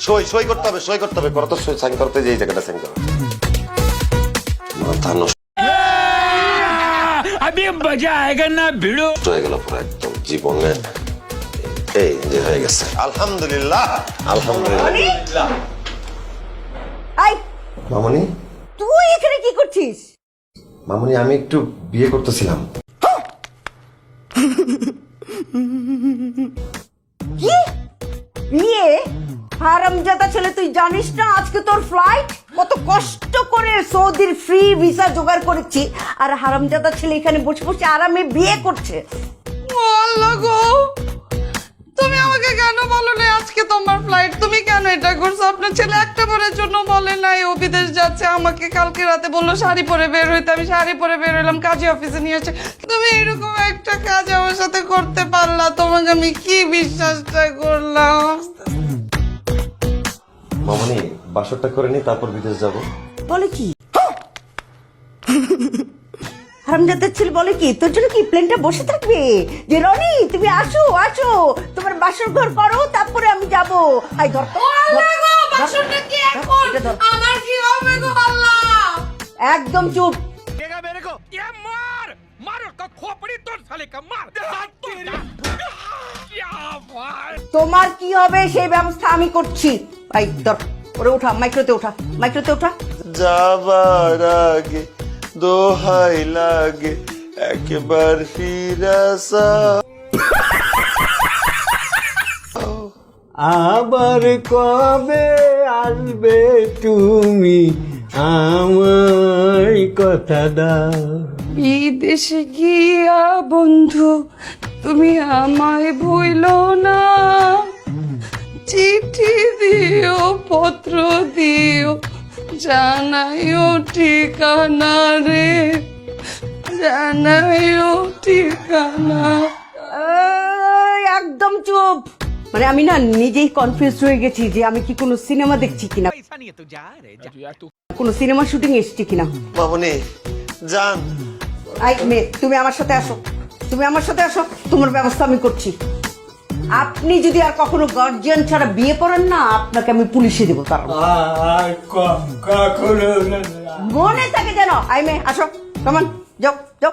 সই করতে হবে, সই করতে হবে। করো তো, সই সাইন করতে, যে এই জায়গাটা সাইন করো। মাথা নষ্ট হয়ে গেল পুরো একদম জীবনে। এই যে হয়ে গেছে, আলহামদুলিল্লাহ, আলহামদুলিল্লাহ। মামনি, তুই এখানে কি করছিস? মামনি, আমি একটু বিয়ে করতেছিলাম। কি বিয়ে? হারামজাদা ছেলে, তুই জানিস না আজকে তোর ফ্লাইট? কত কষ্ট করে সৌদির ফ্রি ভিসা জোগাড় করেছি, আর হারামজাদা ছেলে এখানে বসে বসে আরামে বিয়ে করছে। আল্লাহ গো, তুমি আমাকে কেন বলো না আজকে তোমার ফ্লাইট? তুমি কেন এটা করছো? আপনার ছেলে একটা বারের জন্য বলে নাই ও বিদেশ যাচ্ছে? আমাকে কালকে রাতে বললো শাড়ি পরে বের হইতে, আমি শাড়ি পরে বের হইলাম, কাজী অফিসে নিয়ে এসে তুমি এরকম একটা কাজ আমার সাথে করতে পারলা? তোমাকে আমি কি বিশ্বাসটা করলাম? মামনি, বাসরটা করে নি, তারপর বিদেশ যাব। বলে কি হারামজাদার ছেলে? বলে কি তোর জন্য কি প্লেনটা বসে থাকবে? যে রনি তুমি আসো আসো, তোমার বাসর ঘর করো, তারপরে আমি যাবো। আই ধর তো, বাসনটা কি এখন? আমার কি হবে গো আল্লাহ? একদম চুপ। তোমার কি হবে সেই ব্যবস্থা আমি করছি। আই ধর, ওরে ওঠা, মাইক্রোতে ওঠা, মাইক্রোতে ওঠা। যাবার আগে দোহাই লাগে একবার ফিরাসা। আবার কবে আসবে তুমি, আমায় কথা দাও। বিদেশে গিয়া বন্ধু তুমি আমায় ভুইলো না, চিঠি দিও পত্র দিও, জানাইও ঠিকানা রে, জানাইও ঠিকানা। একদম চুপ। মানে আমি না নিজেই কনফিউজ হয়ে গেছি যে আমি কি কোনো সিনেমা দেখছি কিনা, কোনো সিনেমা শুটিং এসছি কিনা। মামনি জান, আই মেয়ে, তুমি আমার সাথে আসো, তুমি আমার সাথে আসো, তোমার ব্যবস্থা আমি করছি। আপনি যদি আর কখনো গার্জিয়ান ছাড়া বিয়ে করেন না, আপনাকে আমি পুলিশে দেবো। তার আর কখনো মনে থাকে যেন। আই মেয়ে আসো, কমান, যাও যাও।